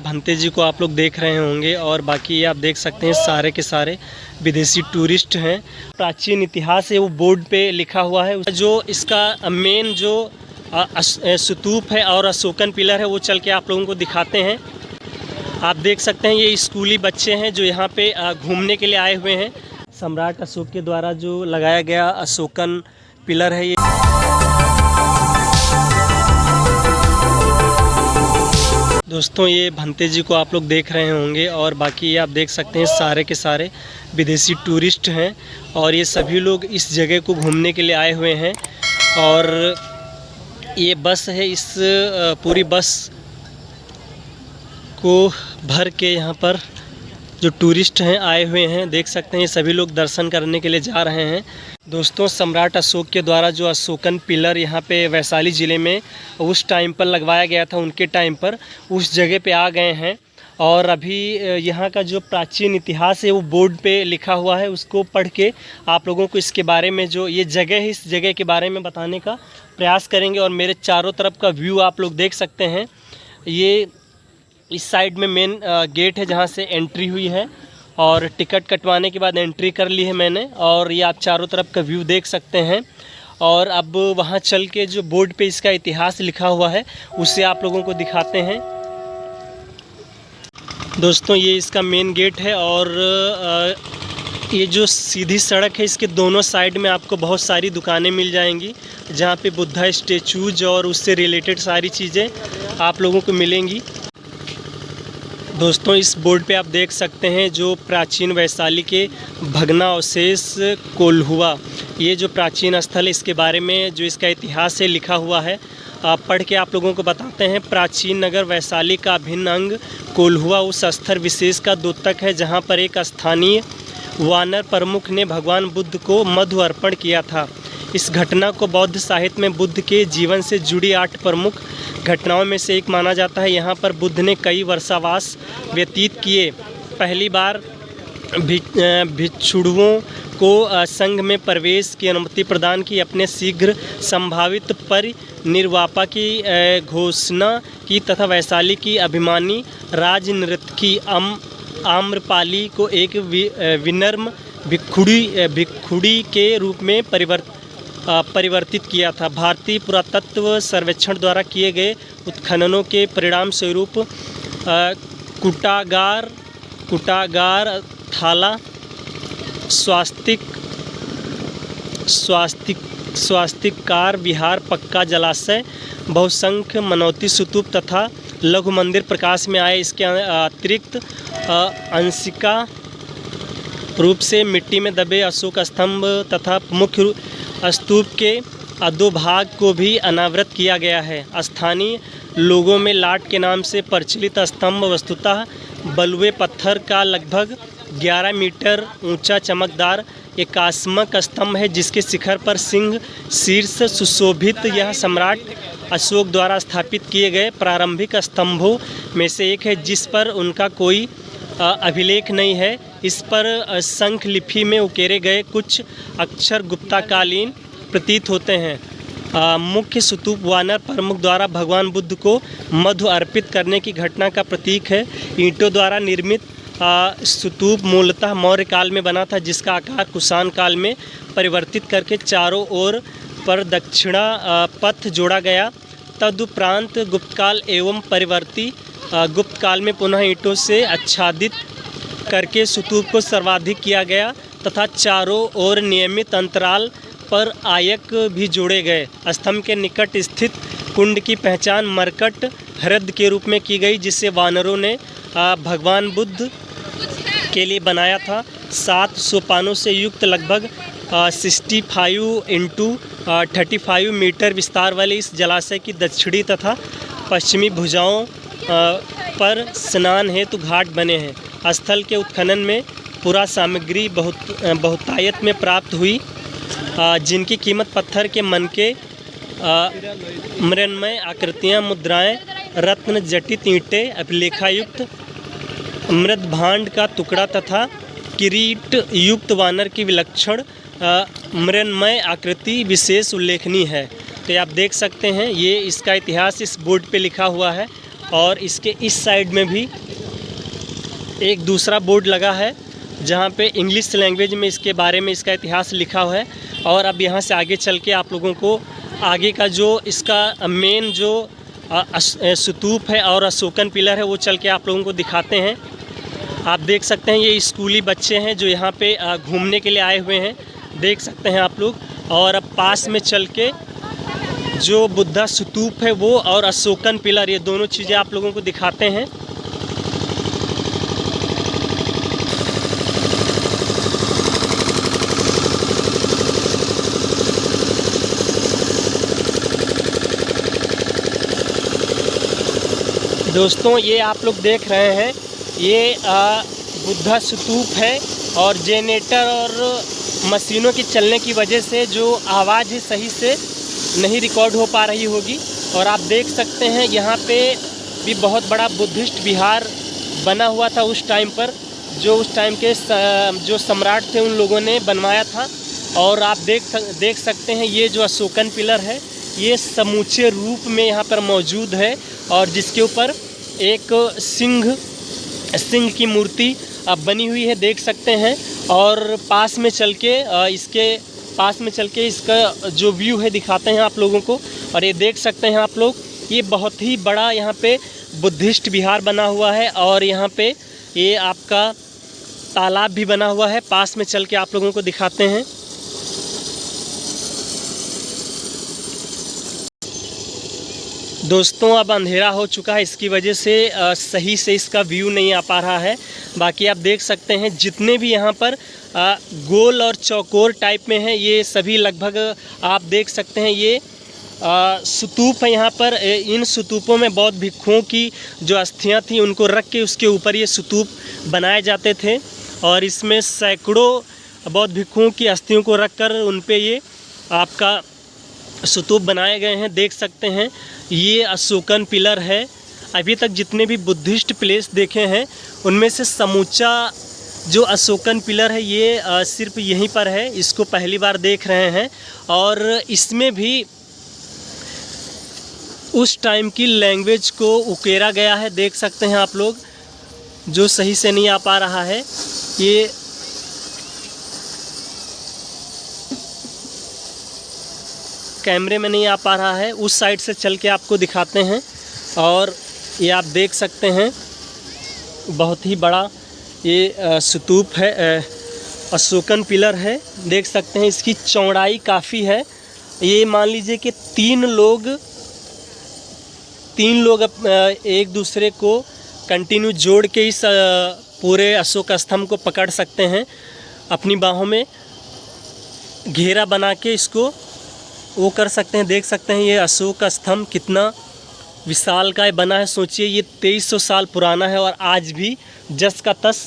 भंते जी को आप लोग देख रहे होंगे और बाकी ये आप देख सकते हैं सारे के सारे विदेशी टूरिस्ट हैं। प्राचीन इतिहास है वो बोर्ड पे लिखा हुआ है। जो इसका मेन जो स्तूप है और अशोकन पिलर है वो चल के आप लोगों को दिखाते हैं। आप देख सकते हैं ये स्कूली बच्चे हैं जो यहाँ पे घूमने के लिए आए हुए हैं। सम्राट अशोक के द्वारा जो लगाया गया अशोकन पिलर है ये। दोस्तों ये भंते जी को आप लोग देख रहे होंगे और बाकी ये आप देख सकते हैं सारे के सारे विदेशी टूरिस्ट हैं और ये सभी लोग इस जगह को घूमने के लिए आए हुए हैं। और ये बस है, इस पूरी बस को भर के यहाँ पर जो टूरिस्ट हैं आए हुए हैं। देख सकते हैं ये सभी लोग दर्शन करने के लिए जा रहे हैं। दोस्तों सम्राट अशोक के द्वारा जो अशोकन पिलर यहाँ पे वैशाली ज़िले में उस टाइम पर लगवाया गया था, उनके टाइम पर उस जगह पे आ गए हैं। और अभी यहाँ का जो प्राचीन इतिहास है वो बोर्ड पे लिखा हुआ है, उसको पढ़ के आप लोगों को इसके बारे में जो ये जगह है इस जगह के बारे में बताने का प्रयास करेंगे। और मेरे चारों तरफ का व्यू आप लोग देख सकते हैं। ये इस साइड में मेन गेट है जहाँ से एंट्री हुई है और टिकट कटवाने के बाद एंट्री कर ली है मैंने। और ये आप चारों तरफ का व्यू देख सकते हैं। और अब वहाँ चल के जो बोर्ड पे इसका इतिहास लिखा हुआ है उसे आप लोगों को दिखाते हैं। दोस्तों ये इसका मेन गेट है और ये जो सीधी सड़क है इसके दोनों साइड में आपको बहुत सारी दुकानें मिल जाएंगी जहाँ पे बुद्धा स्टेचूज और उससे रिलेटेड सारी चीज़ें आप लोगों को मिलेंगी। दोस्तों इस बोर्ड पे आप देख सकते हैं जो प्राचीन वैशाली के भग्नावशेष कोल्हुआ, ये जो प्राचीन स्थल है इसके बारे में जो इसका इतिहास है लिखा हुआ है। पढ़ के आप लोगों को बताते हैं। प्राचीन नगर वैशाली का अभिन्न अंग कोल्हुआ उस स्थल विशेष का द्योतक है जहाँ पर एक स्थानीय वानर प्रमुख ने भगवान बुद्ध को मधु अर्पण किया था। इस घटना को बौद्ध साहित्य में बुद्ध के जीवन से जुड़ी 8 प्रमुख घटनाओं में से एक माना जाता है। यहाँ पर बुद्ध ने कई वर्षावास व्यतीत किए। पहली बार भिक्षुओं को संघ में प्रवेश की अनुमति प्रदान की। अपने शीघ्र संभावित परिनिर्वापा की घोषणा की तथा वैशाली की अभिमानी राजनर्तकी आम्रपाली को एक विनम्र भिक्षुड़ी के रूप में परिवर्तित किया था। भारतीय पुरातत्व सर्वेक्षण द्वारा किए गए उत्खननों के परिणाम स्वरूप कुटागार थाला स्वास्तिकार विहार पक्का जलाशय बहुसंख्य मनौती स्तूप तथा लघु मंदिर प्रकाश में आए। इसके अतिरिक्त अंशिका रूप से मिट्टी में दबे अशोक स्तंभ तथा मुख्य स्तूप के अधोभाग को भी अनावृत किया गया है। स्थानीय लोगों में लाट के नाम से प्रचलित स्तंभ वस्तुतः बलुए पत्थर का लगभग 11 मीटर ऊंचा चमकदार एकास्मक स्तंभ है जिसके शिखर पर सिंह शीर्ष सुशोभित। यह सम्राट अशोक द्वारा स्थापित किए गए प्रारंभिक स्तंभों में से एक है जिस पर उनका कोई अभिलेख नहीं है। इस पर शंख लिपि में उकेरे गए कुछ अक्षर गुप्तकालीन प्रतीत होते हैं। मुख्य स्तूप वानर प्रमुख द्वारा भगवान बुद्ध को मधु अर्पित करने की घटना का प्रतीक है। ईंटों द्वारा निर्मित स्तूप मूलतः मौर्य काल में बना था जिसका आकार कुषाण काल में परिवर्तित करके चारों ओर पर दक्षिणा पथ जोड़ा गया। तदुपरांत गुप्तकाल एवं परिवर्ती गुप्त काल में पुनः ईंटों से आच्छादित करके स्तूप को सर्वाधिक किया गया तथा चारों ओर नियमित अंतराल पर आयक भी जोड़े गए। स्तंभ के निकट स्थित कुंड की पहचान मरकट हृदय के रूप में की गई जिसे वानरों ने भगवान बुद्ध के लिए बनाया था। 7 सोपानों से युक्त लगभग 65 इंटू 35 मीटर विस्तार वाले इस जलाशय की दक्षिणी तथा पश्चिमी भुजाओं पर स्नान हेतु घाट बने हैं। स्थल के उत्खनन में पुरा सामग्री बहुतायत में प्राप्त हुई जिनकी कीमत पत्थर के मनके, मृण्मय आकृतियाँ, मुद्राएं, रत्न जटित ईंटें, अभिलेखायुक्त मृद भांड का टुकड़ा तथा किरीट युक्त वानर की विलक्षण मृण्मय आकृति विशेष उल्लेखनीय है। तो आप देख सकते हैं ये इसका इतिहास इस बोर्ड पे लिखा हुआ है। और इसके इस साइड में भी एक दूसरा बोर्ड लगा है जहाँ पे इंग्लिश लैंग्वेज में इसके बारे में इसका इतिहास लिखा हुआ है। और अब यहाँ से आगे चल के आप लोगों को आगे का जो इसका मेन जो स्तूप है और अशोकन पिलर है वो चल के आप लोगों को दिखाते हैं। आप देख सकते हैं ये स्कूली बच्चे हैं जो यहाँ पे घूमने के लिए आए हुए हैं, देख सकते हैं आप लोग। और अब पास में चल के जो बुद्धा स्तूप है वो और अशोकन पिलर, ये दोनों चीज़ें आप लोगों को दिखाते हैं। दोस्तों ये आप लोग देख रहे हैं ये बुद्धा स्तूप है और जनरेटर और मशीनों के चलने की वजह से जो आवाज़ है सही से नहीं रिकॉर्ड हो पा रही होगी। और आप देख सकते हैं यहाँ पे भी बहुत बड़ा बुद्धिस्ट विहार बना हुआ था उस टाइम पर, जो उस टाइम के जो सम्राट थे उन लोगों ने बनवाया था। और आप देख सकते हैं ये जो अशोकन पिलर है ये समूचे रूप में यहाँ पर मौजूद है और जिसके ऊपर एक सिंह की मूर्ति बनी हुई है, देख सकते हैं। और पास में चल के इसका जो व्यू है दिखाते हैं आप लोगों को। और ये देख सकते हैं आप लोग ये बहुत ही बड़ा यहाँ पे बुद्धिस्ट विहार बना हुआ है और यहाँ पे ये आपका तालाब भी बना हुआ है। पास में चल के आप लोगों को दिखाते हैं। दोस्तों अब अंधेरा हो चुका है, इसकी वजह से सही से इसका व्यू नहीं आ पा रहा है। बाकी आप देख सकते हैं जितने भी यहाँ पर गोल और चौकोर टाइप में हैं ये सभी लगभग आप देख सकते हैं ये स्तूप है। यहाँ पर इन स्तूपों में बौद्ध भिक्षुओं की जो अस्थियाँ थी उनको रख के उसके ऊपर ये स्तूप बनाए जाते थे और इसमें सैकड़ों बौद्ध भिक्षुओं की अस्थियों को रख कर उन पे ये आपका स्तूप बनाए गए हैं, देख सकते हैं। ये अशोकन पिलर है। अभी तक जितने भी बुद्धिस्ट प्लेस देखे हैं उनमें से समूचा जो अशोकन पिलर है ये सिर्फ यहीं पर है, इसको पहली बार देख रहे हैं। और इसमें भी उस टाइम की लैंग्वेज को उकेरा गया है, देख सकते हैं आप लोग, जो सही से नहीं आ पा रहा है। ये कैमरे में नहीं आ पा रहा है, उस साइड से चल के आपको दिखाते हैं। और ये आप देख सकते हैं बहुत ही बड़ा ये स्तूप है, अशोकन पिलर है, देख सकते हैं। इसकी चौड़ाई काफ़ी है। ये मान लीजिए कि तीन लोग एक दूसरे को कंटिन्यू जोड़ के इस पूरे अशोक स्तंभ को पकड़ सकते हैं, अपनी बाहों में घेरा बना के इसको वो कर सकते हैं। देख सकते हैं ये अशोक स्तंभ कितना विशालकाय बना है। सोचिए ये 2300 साल पुराना है और आज भी जस का तस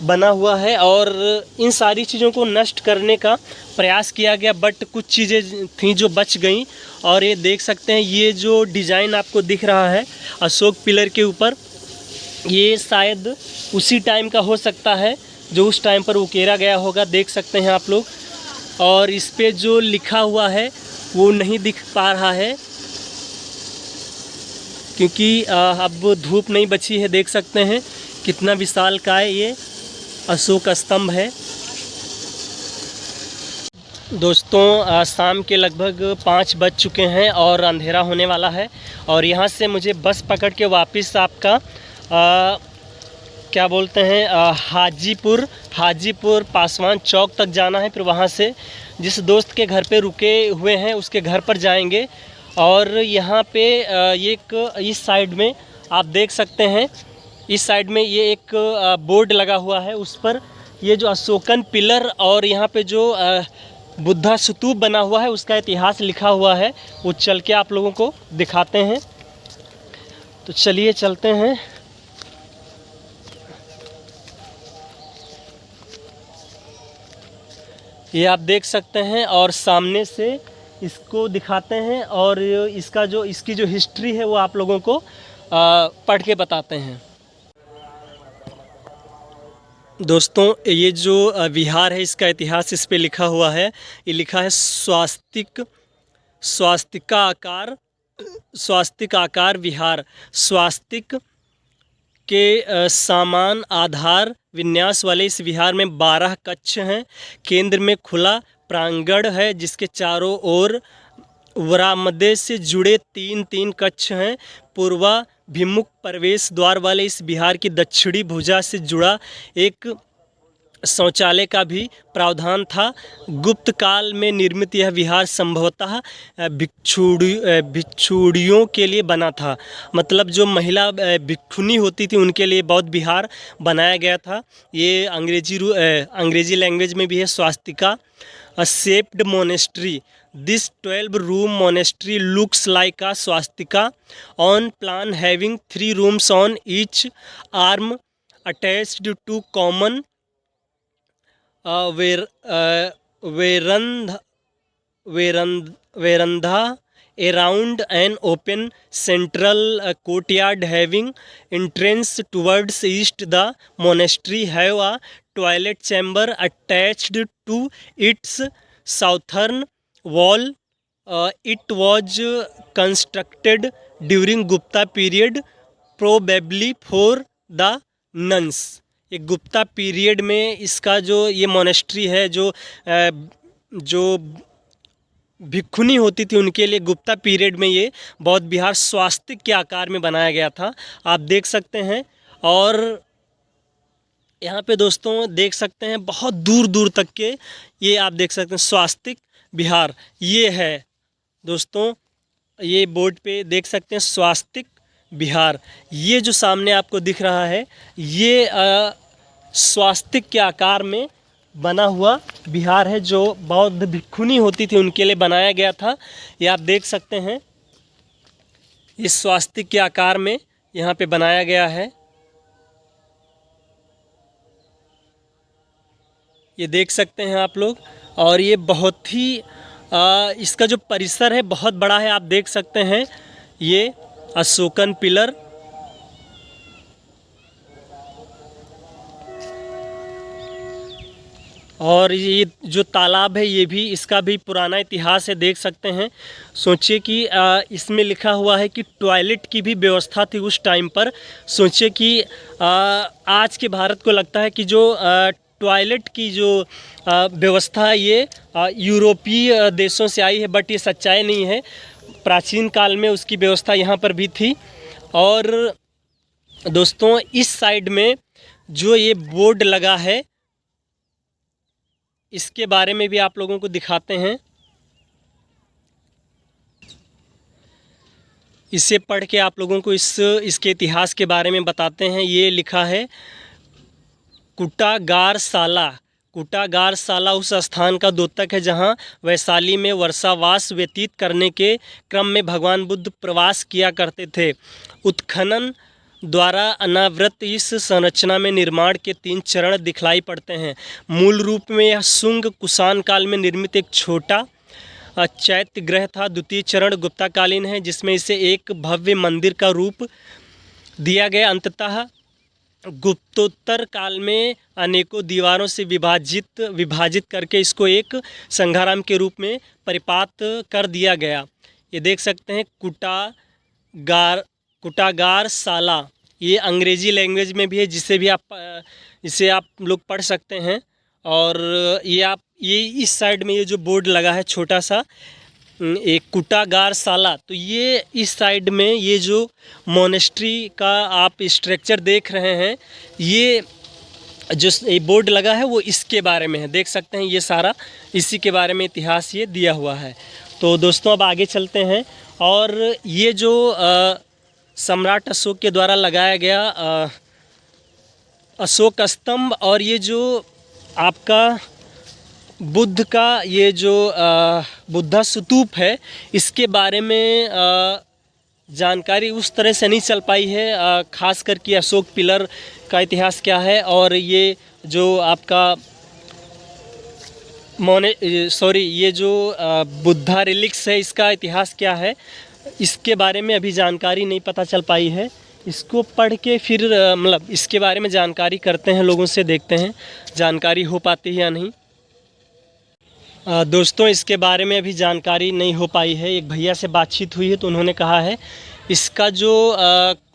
बना हुआ है। और इन सारी चीज़ों को नष्ट करने का प्रयास किया गया बट कुछ चीज़ें थीं जो बच गईं। और ये देख सकते हैं ये जो डिज़ाइन आपको दिख रहा है अशोक पिलर के ऊपर, ये शायद उसी टाइम का हो सकता है जो उस टाइम पर उकेरा गया होगा, देख सकते हैं आप लोग। और इस पे जो लिखा हुआ है वो नहीं दिख पा रहा है क्योंकि अब धूप नहीं बची है, देख सकते हैं कितना विशालकाय ये अशोक स्तंभ है। दोस्तों शाम के लगभग 5 बज चुके हैं और अंधेरा होने वाला है और यहाँ से मुझे बस पकड़ के वापस आपका क्या बोलते हैं हाजीपुर पासवान चौक तक जाना है। फिर वहाँ से जिस दोस्त के घर पे रुके हुए हैं उसके घर पर जाएंगे। और यहाँ पे इस साइड में आप देख सकते हैं, इस साइड में ये एक बोर्ड लगा हुआ है, उस पर ये जो अशोकन पिलर और यहाँ पे जो बुद्धा स्तूप बना हुआ है उसका इतिहास लिखा हुआ है। वो चल के आप लोगों को दिखाते हैं। तो चलिए चलते हैं। ये आप देख सकते हैं और सामने से इसको दिखाते हैं और इसकी जो हिस्ट्री है वो आप लोगों को पढ़ के बताते हैं। दोस्तों ये जो विहार है इसका इतिहास इस पे लिखा हुआ है। ये लिखा है स्वास्तिका आकार स्वास्तिक आकार विहार। स्वास्तिक के समान आधार विन्यास वाले इस विहार में 12 कक्ष हैं। केंद्र में खुला प्रांगण है जिसके चारों ओर वरामदे से जुड़े 3-3 कक्ष हैं। पूर्वाभिमुख प्रवेश द्वार वाले इस विहार की दक्षिणी भुजा से जुड़ा एक शौचालय का भी प्रावधान था। गुप्त काल में निर्मित यह विहार संभवतः भिक्षुणियों के लिए बना था। मतलब जो महिला भिक्षुणी होती थी उनके लिए बौद्ध विहार बनाया गया था। ये अंग्रेजी लैंग्वेज में भी है। Swastika a shaped monastery. This 12 room monastery looks like a swastika on plan, having 3 rooms on each arm attached to common veranda around an open central courtyard having entrance towards east. The monastery have a toilet chamber attached to its southern wall. It was constructed during Gupta period, probably for the nuns. ये Gupta period में इसका जो ये monastery है जो भिक्षुणी होती थी उनके लिए गुप्ता पीरियड में ये बौद्ध विहार स्वास्तिक के आकार में बनाया गया था। आप देख सकते हैं। और यहाँ पे दोस्तों देख सकते हैं बहुत दूर दूर तक के ये आप देख सकते हैं स्वास्तिक विहार। ये है दोस्तों, ये बोर्ड पे देख सकते हैं स्वास्तिक विहार। ये जो सामने आपको दिख रहा है ये स्वास्तिक के आकार में बना हुआ विहार है जो बौद्ध भिक्षुणी होती थी उनके लिए बनाया गया था। ये आप देख सकते हैं इस स्वास्तिक के आकार में यहाँ पे बनाया गया है। ये देख सकते हैं आप लोग। और ये बहुत ही इसका जो परिसर है बहुत बड़ा है। आप देख सकते हैं ये अशोकन पिलर। और ये जो तालाब है ये भी इसका भी पुराना इतिहास है, देख सकते हैं। सोचिए कि इसमें लिखा हुआ है कि टॉयलेट की भी व्यवस्था थी उस टाइम पर। सोचिए कि आज के भारत को लगता है कि जो टॉयलेट की जो व्यवस्था है ये यूरोपीय देशों से आई है, बट ये सच्चाई नहीं है। प्राचीन काल में उसकी व्यवस्था यहाँ पर भी थी। और दोस्तों इस साइड में जो ये बोर्ड लगा है इसके बारे में भी आप लोगों को दिखाते हैं। इसे पढ़ के आप लोगों को इसके इतिहास के बारे में बताते हैं। ये लिखा है कुटागारशाला। कुटागारशाला उस स्थान का द्योतक है जहाँ वैशाली में वर्षावास व्यतीत करने के क्रम में भगवान बुद्ध प्रवास किया करते थे। उत्खनन द्वारा अनावृत इस संरचना में निर्माण के 3 चरण दिखलाई पड़ते हैं। मूल रूप में यह शुंग कुषाण काल में निर्मित एक छोटा चैत्य गृह था। द्वितीय चरण गुप्ताकालीन है जिसमें इसे एक भव्य मंदिर का रूप दिया गया। अंततः गुप्तोत्तर काल में अनेकों दीवारों से विभाजित करके इसको एक संघाराम के रूप में परिपात कर दिया गया। ये देख सकते हैं कुटागारशाला। ये अंग्रेजी लैंग्वेज में भी है इसे आप लोग पढ़ सकते हैं। और ये इस साइड में ये जो बोर्ड लगा है छोटा सा एक कुटागारशाला, तो ये इस साइड में ये जो मोनेस्ट्री का आप स्ट्रक्चर देख रहे हैं ये जो बोर्ड लगा है वो इसके बारे में है। देख सकते हैं ये सारा इसी के बारे में इतिहास ये दिया हुआ है। तो दोस्तों अब आगे चलते हैं। और ये जो सम्राट अशोक के द्वारा लगाया गया अशोक स्तंभ और ये जो आपका बुद्ध का ये जो बुद्धा स्तूप है इसके बारे में जानकारी उस तरह से नहीं चल पाई है। खास करके अशोक पिलर का इतिहास क्या है और ये जो आपका ये जो बुद्धा रिलिक्स है इसका इतिहास क्या है इसके बारे में अभी जानकारी नहीं पता चल पाई है। इसको पढ़ के फिर मतलब इसके बारे में जानकारी करते हैं, लोगों से देखते हैं जानकारी हो पाती है या नहीं। दोस्तों इसके बारे में अभी जानकारी नहीं हो पाई है। एक भैया से बातचीत हुई है तो उन्होंने कहा है इसका जो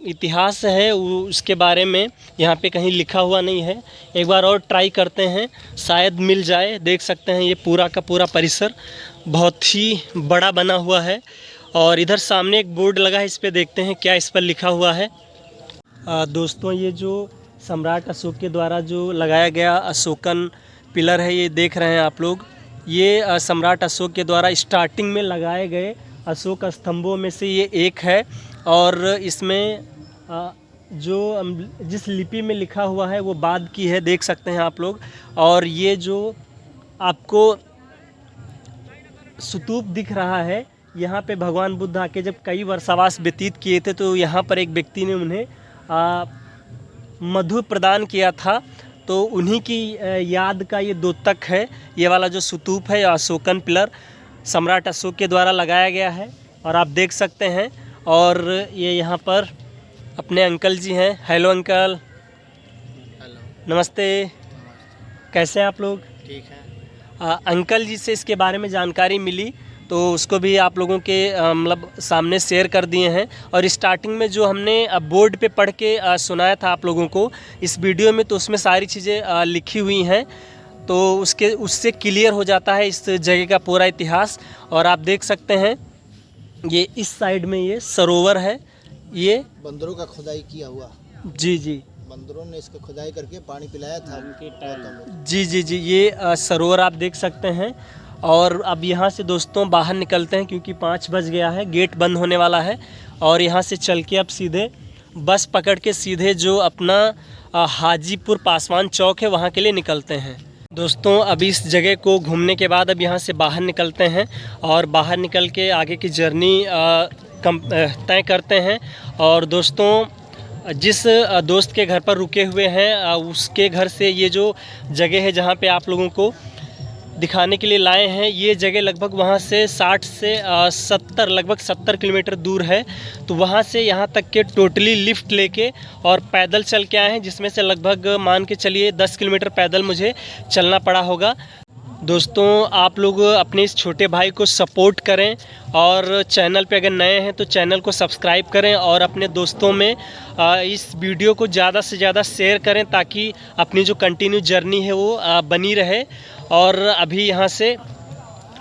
इतिहास है उसके बारे में यहाँ पे कहीं लिखा हुआ नहीं है। एक बार और ट्राई करते हैं, शायद मिल जाए। देख सकते हैं ये पूरा का पूरा परिसर बहुत ही बड़ा बना हुआ है और इधर सामने एक बोर्ड लगा है, इस पे देखते हैं क्या इस पर लिखा हुआ है। दोस्तों ये जो सम्राट अशोक के द्वारा जो लगाया गया अशोकन पिलर है, ये देख रहे हैं आप लोग। ये सम्राट अशोक के द्वारा स्टार्टिंग में लगाए गए अशोक स्तंभों में से ये एक है और इसमें जो जिस लिपि में लिखा हुआ है वो बाद की है, देख सकते हैं आप लोग। और ये जो आपको स्तूप दिख रहा है, यहाँ पे भगवान बुद्ध आके जब कई वर्षावास व्यतीत किए थे तो यहाँ पर एक व्यक्ति ने उन्हें मधु प्रदान किया था, तो उन्हीं की याद का ये द्योतक है। ये वाला जो स्तूप है अशोकन पिलर सम्राट अशोक के द्वारा लगाया गया है और आप देख सकते हैं। और ये यहाँ पर अपने अंकल जी हैं। Hello uncle. हेलो। नमस्ते। कैसे हैं आप लोग? ठीक है। अंकल जी से इसके बारे में जानकारी मिली तो उसको भी आप लोगों के मतलब सामने शेयर कर दिए हैं। और स्टार्टिंग में जो हमने बोर्ड पे पढ़ के सुनाया था आप लोगों को इस वीडियो में, तो उसमें सारी चीज़ें लिखी हुई हैं, तो उससे क्लियर हो जाता है इस जगह का पूरा इतिहास। और आप देख सकते हैं ये इस साइड में ये सरोवर है, ये बंदरों का खुदाई किया हुआ। जी जी, बंदरों ने इसको खुदाई करके पानी पिलाया था उनके टाइम। जी जी जी, ये सरोवर आप देख सकते हैं। और अब यहाँ से दोस्तों बाहर निकलते हैं क्योंकि 5 बज गया है, गेट बंद होने वाला है। और यहाँ से चल के अब सीधे बस पकड़ के सीधे जो अपना हाजीपुर पासवान चौक है वहाँ के लिए निकलते हैं। दोस्तों अभी इस जगह को घूमने के बाद अब यहाँ से बाहर निकलते हैं और बाहर निकल के आगे की जर्नी तय करते हैं। और दोस्तों जिस दोस्त के घर पर रुके हुए हैं उसके घर से ये जो जगह है जहाँ पे आप लोगों को दिखाने के लिए लाए हैं, ये जगह लगभग वहाँ से 60 से 70 लगभग 70 किलोमीटर दूर है। तो वहाँ से यहाँ तक के टोटली लिफ्ट लेके और पैदल चल के आए हैं, जिसमें से लगभग मान के चलिए 10 किलोमीटर पैदल मुझे चलना पड़ा होगा। दोस्तों आप लोग अपने इस छोटे भाई को सपोर्ट करें और चैनल पे अगर नए हैं तो चैनल को सब्सक्राइब करें और अपने दोस्तों में इस वीडियो को ज़्यादा से ज़्यादा शेयर करें ताकि अपनी जो कंटिन्यू जर्नी है वो बनी रहे। और अभी यहाँ से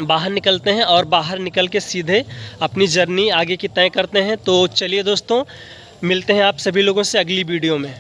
बाहर निकलते हैं और बाहर निकल के सीधे अपनी जर्नी आगे की तय करते हैं। तो चलिए दोस्तों मिलते हैं आप सभी लोगों से अगली वीडियो में।